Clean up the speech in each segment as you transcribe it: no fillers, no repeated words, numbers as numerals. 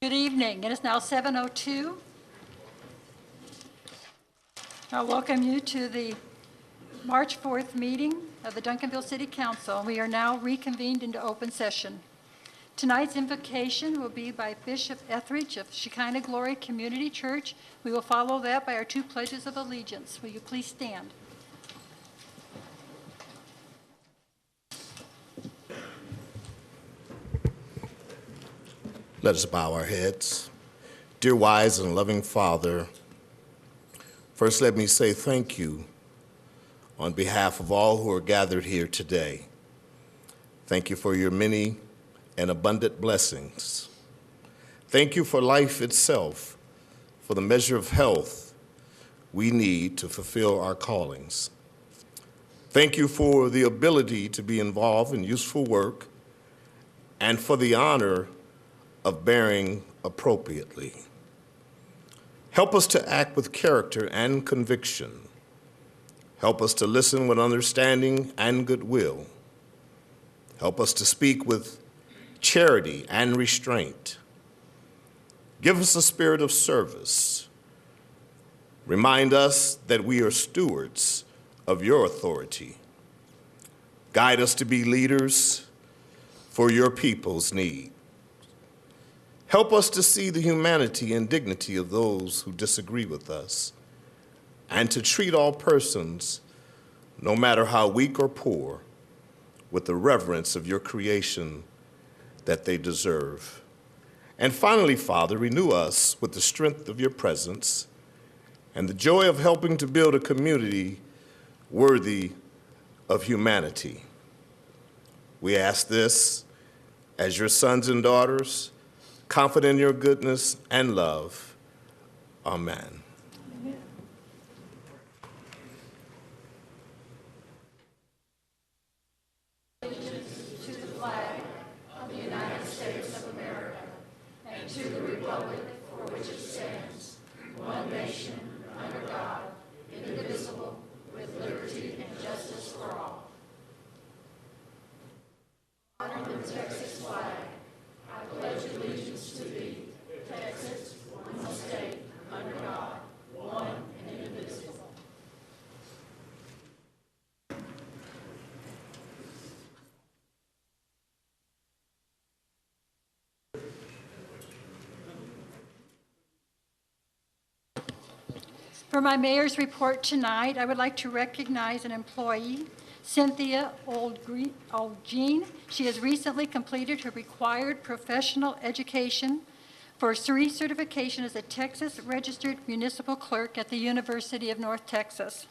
Good evening. It is now 7:02. I welcome you to the March 4th meeting of the Duncanville City Council. We are now reconvened into open session. Tonight's invocation will be by Bishop Etheridge of Shekinah Glory Community Church. We will follow that by our two pledges of allegiance. Will you please stand? Let us bow our heads. Dear wise and loving Father, first let me say thank you on behalf of all who are gathered here today. Thank you for your many and abundant blessings. Thank you for life itself, for the measure of health we need to fulfill our callings. Thank you for the ability to be involved in useful work and for the honor of bearing appropriately. Help us to act with character and conviction. Help us to listen with understanding and goodwill. Help us to speak with charity and restraint. Give us a spirit of service. Remind us that we are stewards of your authority. Guide us to be leaders for your people's need. Help us to see the humanity and dignity of those who disagree with us, and to treat all persons, no matter how weak or poor, with the reverence of your creation that they deserve. And finally, Father, renew us with the strength of your presence and the joy of helping to build a community worthy of humanity. We ask this as your sons and daughters, confident in your goodness and love. Amen. Allegiance to the flag of the United States of America and to the republic for which it stands, one nation, under God, indivisible, with liberty and justice for all. Honor the Texas flag. I pledge allegiance to thee, Texas, one state, under God, one and indivisible. For my mayor's report tonight, I would like to recognize an employee, Cynthia Oljean. She has recently completed her required professional education for recertification as a Texas Registered Municipal Clerk at the University of North Texas.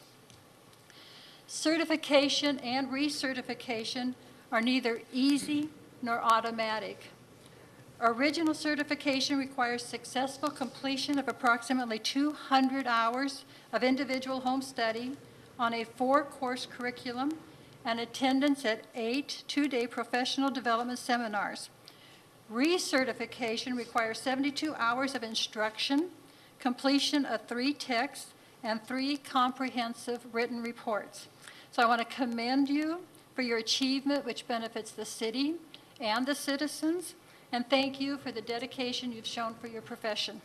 Certification and recertification are neither easy nor automatic. Original certification requires successful completion of approximately 200 hours of individual home study on a 4-course curriculum and attendance at 8 two-day professional development seminars. Recertification requires 72 hours of instruction, completion of 3 texts, and 3 comprehensive written reports. So I want to commend you for your achievement, which benefits the city and the citizens, and thank you for the dedication you've shown for your profession.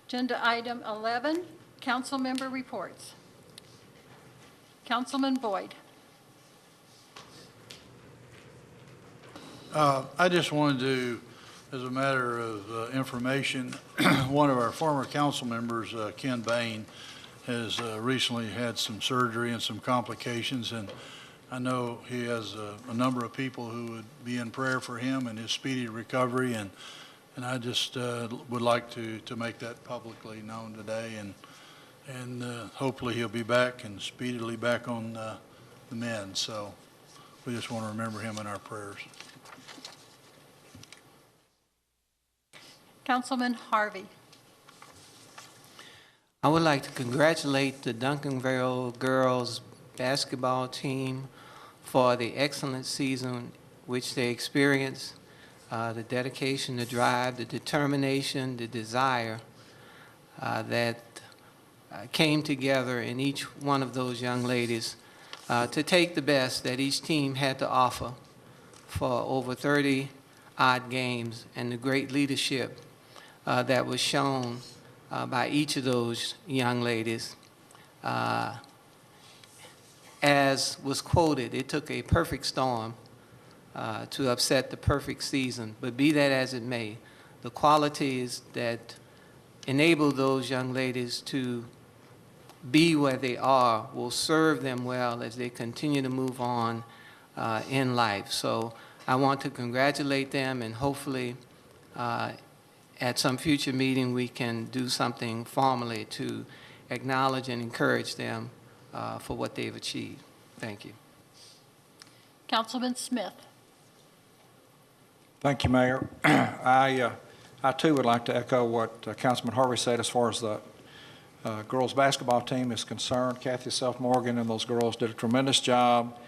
Agenda item 11, council member reports. Councilman Boyd. I just wanted to, as a matter of information, one of our former council members, Ken Bain, has recently had some surgery and some complications, and I know he has a number of people who would be in prayer for him and his speedy recovery, and I just would like to make that publicly known today, and hopefully he'll be back and speedily back on the mend. So we just want to remember him in our prayers. Councilman Harvey. I would like to congratulate the Duncanville girls basketball team for the excellent season which they experienced, the dedication, the drive, the determination, the desire that came together in each one of those young ladies to take the best that each team had to offer for over 30-odd games, and the great leadership that was shown by each of those young ladies. As was quoted, it took a perfect storm to upset the perfect season. But be that as it may, the qualities that enable those young ladies to be where they are will serve them well as they continue to move on in life. So I want to congratulate them, and hopefully at some future meeting we can do something formally to acknowledge and encourage them for what they've achieved. Thank you. Councilman Smith. Thank you, Mayor. I too would like to echo what Councilman Harvey said as far as the girls basketball team is concerned. Kathy Self-Morgan and those girls did a tremendous job.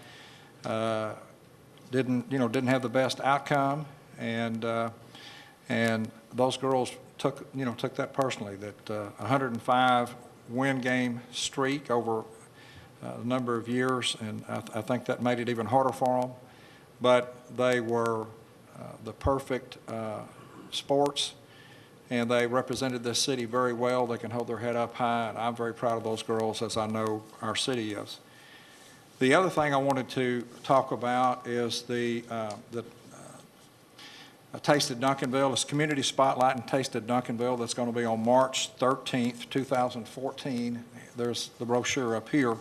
Didn't have the best outcome, and those girls took that personally. That 105 win game streak over a number of years, and I think that made it even harder for them. But they were the perfect sports, and they represented this city very well. They can hold their head up high, and I'm very proud of those girls, as I know our city is. The other thing I wanted to talk about is the Taste at Duncanville. It's Community Spotlight and Taste at Duncanville. That's going to be on March 13th, 2014. There's the brochure up here.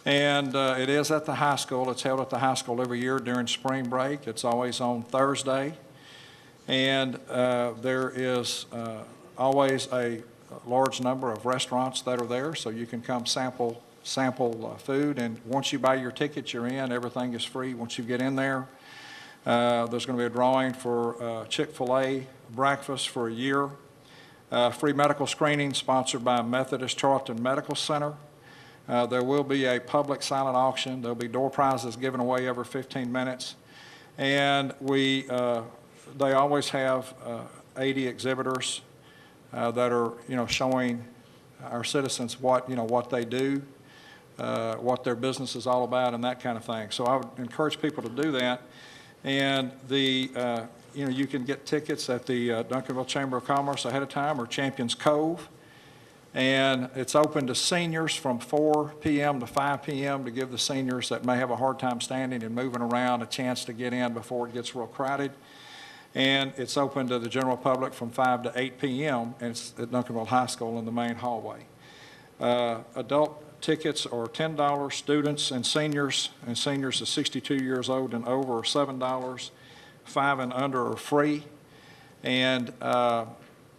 And it is at the high school. It's held at the high school every year during spring break. It's always on Thursday. And there is always a large number of restaurants that are there, so you can come sample food. And once you buy your ticket, you're in. Everything is free once you get in there. There's going to be a drawing for Chick-fil-A breakfast for a year. Free medical screening sponsored by Methodist Charlton Medical Center. There will be a public silent auction. There'll be door prizes given away every 15 minutes. And they always have 80 exhibitors that are, showing our citizens what they do, what their business is all about, and that kind of thing. So I would encourage people to do that. And you can get tickets at the Duncanville Chamber of Commerce ahead of time, or Champions Cove. And it's open to seniors from 4 p.m. to 5 p.m. to give the seniors that may have a hard time standing and moving around a chance to get in before it gets real crowded. And it's open to the general public from 5 to 8 p.m. and it's at Duncanville High School in the main hallway. Adult tickets are $10. Students and seniors is 62 years old and over, are $7. 5 and under are free. And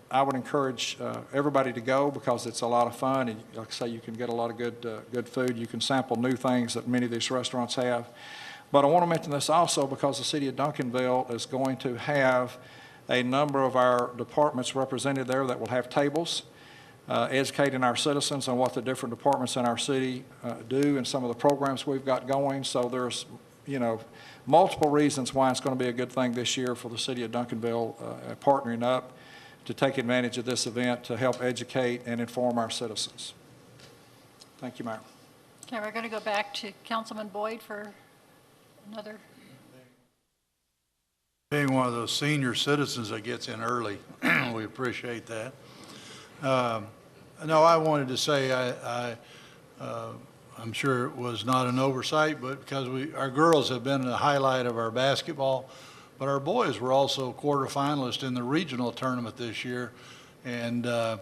I would encourage everybody to go because it's a lot of fun. And like I say, you can get a lot of good food. You can sample new things that many of these restaurants have. But I want to mention this also because the city of Duncanville is going to have a number of our departments represented there that will have tables, educating our citizens on what the different departments in our city do and some of the programs we've got going. So there's, multiple reasons why it's going to be a good thing this year for the city of Duncanville partnering up to take advantage of this event to help educate and inform our citizens. Thank you, Mayor. Okay, we're going to go back to Councilman Boyd for another. Being one of those senior citizens that gets in early, we appreciate that. No, I wanted to say I'm sure it was not an oversight, but because our girls have been the highlight of our basketball, but our boys were also quarterfinalists in the regional tournament this year, and the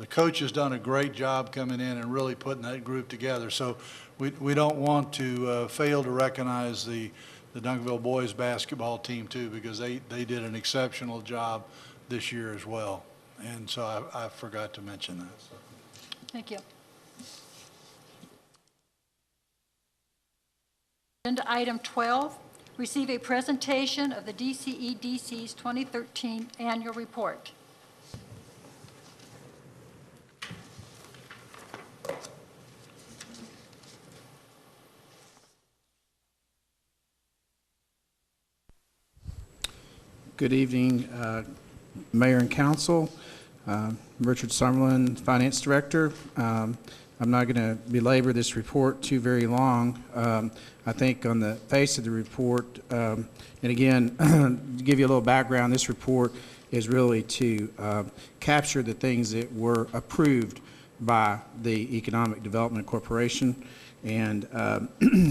coach has done a great job coming in and really putting that group together. So we don't want to fail to recognize the Duncanville boys basketball team too, because they did an exceptional job this year as well. And so I forgot to mention that. So. Thank you. Agenda item 12, receive a presentation of the DCEDC's 2013 annual report. Good evening, Mayor and Council. Richard Summerlin, Finance Director. I'm not going to belabor this report too very long. I think on the face of the report, and again, to give you a little background, this report is really to capture the things that were approved by the Economic Development Corporation. And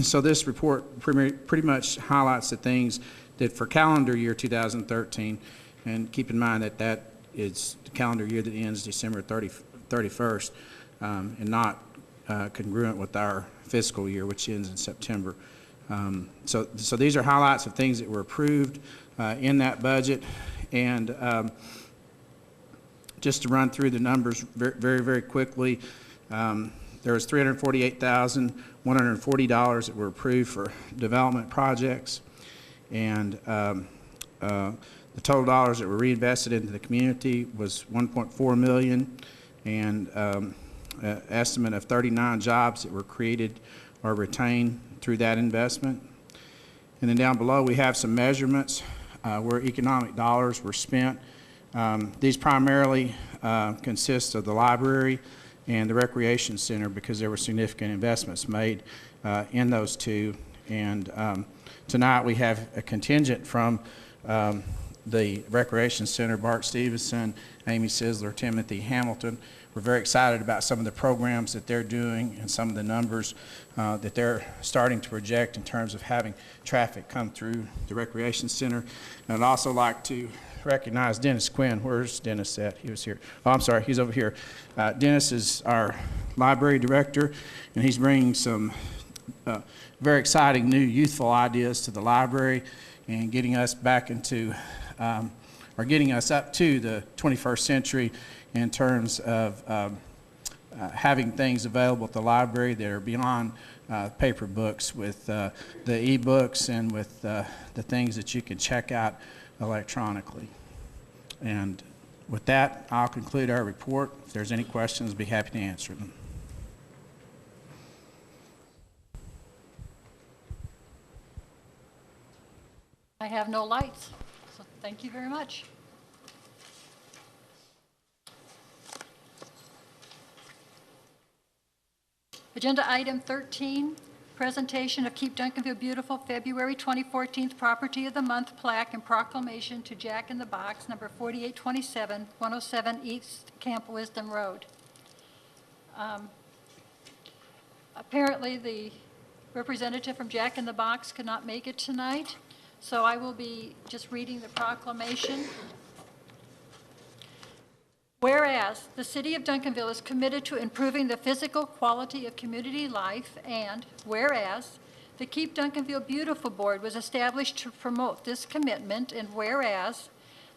so this report pretty much highlights the things that for calendar year 2013, and keep in mind that that is the calendar year that ends December 31st, and not congruent with our fiscal year, which ends in September. So these are highlights of things that were approved in that budget. And just to run through the numbers very quickly, there was $348,140 that were approved for development projects, and the total dollars that were reinvested into the community was $1.4 million, and estimate of 39 jobs that were created or retained through that investment. And then down below we have some measurements where economic dollars were spent. These primarily consist of the library and the recreation center because there were significant investments made in those two. And tonight we have a contingent from the recreation center, Bart Stevenson, Amy Sizzler, Timothy Hamilton. We're very excited about some of the programs that they're doing and some of the numbers that they're starting to project in terms of having traffic come through the recreation center. And I'd also like to recognize Dennis Quinn. Where's Dennis at? He was here. Oh, I'm sorry, he's over here. Dennis is our library director, and he's bringing some very exciting new youthful ideas to the library and getting us back into, or getting us up to the 21st century in terms of having things available at the library that are beyond paper books, with the e-books and with the things that you can check out electronically. And with that, I'll conclude our report. If there's any questions, I'd be happy to answer them. I have no lights, so thank you very much. Agenda item 13, presentation of Keep Duncanville Beautiful February 2014 Property of the Month plaque and proclamation to Jack in the Box, number 4827, 107 East Camp Wisdom Road. Apparently the representative from Jack in the Box could not make it tonight, so I will be just reading the proclamation. Whereas the City of Duncanville is committed to improving the physical quality of community life, and whereas the Keep Duncanville Beautiful Board was established to promote this commitment, and whereas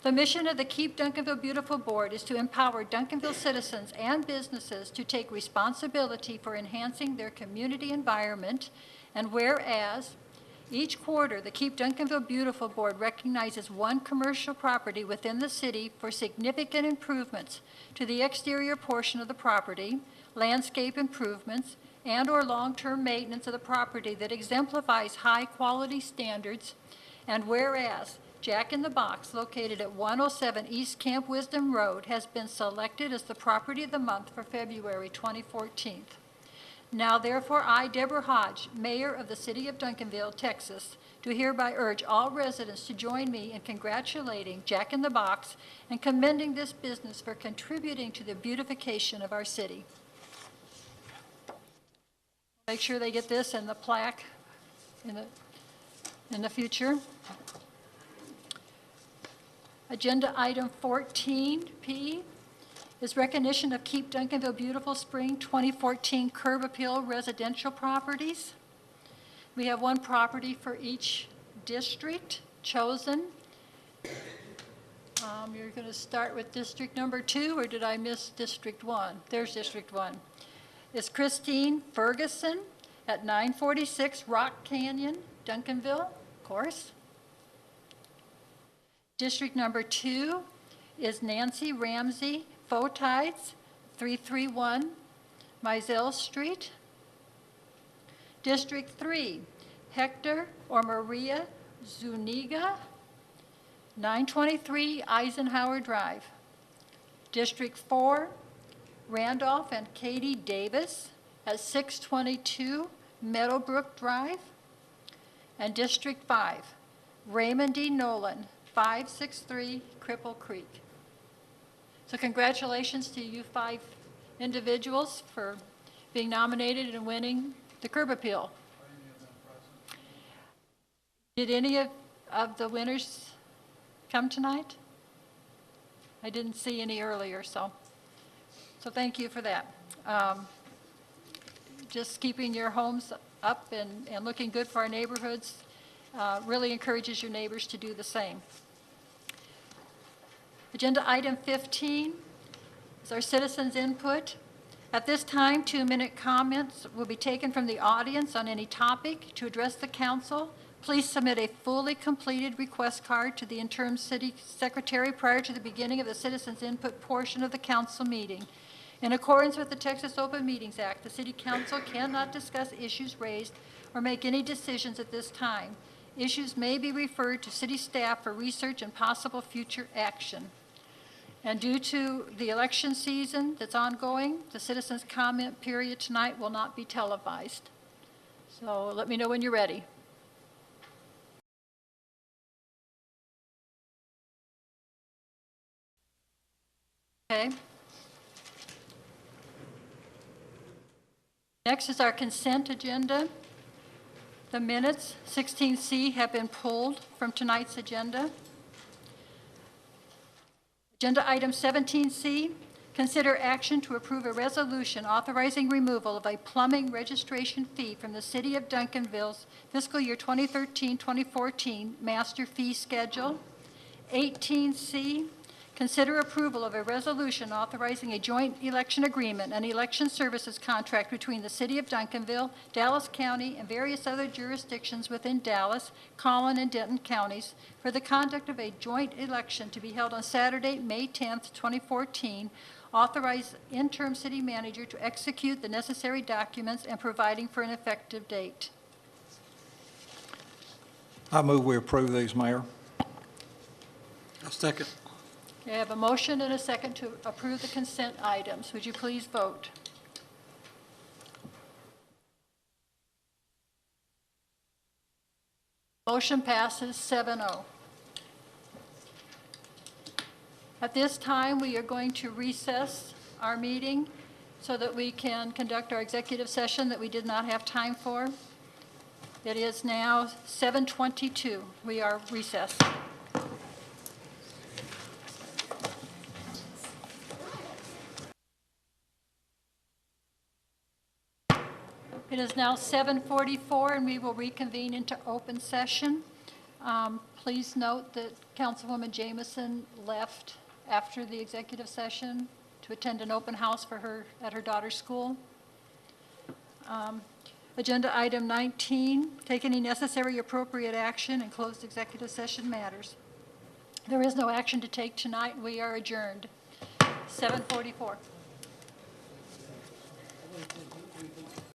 the mission of the Keep Duncanville Beautiful Board is to empower Duncanville citizens and businesses to take responsibility for enhancing their community environment, and whereas each quarter, the Keep Duncanville Beautiful Board recognizes one commercial property within the city for significant improvements to the exterior portion of the property, landscape improvements, and/or long-term maintenance of the property that exemplifies high-quality standards, and whereas Jack in the Box, located at 107 East Camp Wisdom Road, has been selected as the Property of the Month for February 2014. Now, therefore, I, Deborah Hodge, Mayor of the City of Duncanville, Texas, do hereby urge all residents to join me in congratulating Jack in the Box and commending this business for contributing to the beautification of our city. Make sure they get this and the plaque in the future. Agenda item 14P. is recognition of Keep Duncanville Beautiful Spring 2014 curb appeal residential properties. We have one property for each district chosen. You're going to start with district number 2, or did I miss district 1? There's district 1. It's Christine Ferguson at 946 Rock Canyon, Duncanville, of course. District number 2 is Nancy Ramsey Fotides, 331 Mizell Street. District 3, Hector or Maria Zuniga, 923 Eisenhower Drive. District 4, Randolph and Katie Davis, at 622 Meadowbrook Drive. And District 5, Raymond D. Nolan, 563 Cripple Creek. So congratulations to you 5 individuals for being nominated and winning the curb appeal. Did any of the winners come tonight? I didn't see any earlier, so thank you for that. Just keeping your homes up and looking good for our neighborhoods really encourages your neighbors to do the same. Agenda item 15 is our citizens' input. At this time, 2-minute comments will be taken from the audience on any topic. To address the council, please submit a fully completed request card to the interim city secretary prior to the beginning of the citizens' input portion of the council meeting. In accordance with the Texas Open Meetings Act, the City Council cannot discuss issues raised or make any decisions at this time. Issues may be referred to city staff for research and possible future action. And due to the election season that's ongoing, the citizens' comment period tonight will not be televised. So let me know when you're ready. Okay. Next is our consent agenda. The minutes, 16C, have been pulled from tonight's agenda. Agenda item 17C, consider action to approve a resolution authorizing removal of a plumbing registration fee from the City of Duncanville's fiscal year 2013-2014 master fee schedule. 18C, consider approval of a resolution authorizing a joint election agreement and election services contract between the City of Duncanville, Dallas County, and various other jurisdictions within Dallas, Collin, and Denton counties for the conduct of a joint election to be held on Saturday, May 10th, 2014. Authorize interim city manager to execute the necessary documents and providing for an effective date. I move we approve these, Mayor. I'll second. Okay, I have a motion and a second to approve the consent items. Would you please vote? Motion passes 7-0. At this time, we are going to recess our meeting so that we can conduct our executive session that we did not have time for. It is now 7:22. We are recessed. It is now 7:44, and we will reconvene into open session. Please note that Councilwoman Jameson left after the executive session to attend an open house for her at her daughter's school. Agenda item 19, take any necessary appropriate action in closed executive session matters. There is no action to take tonight. We are adjourned. 7:44.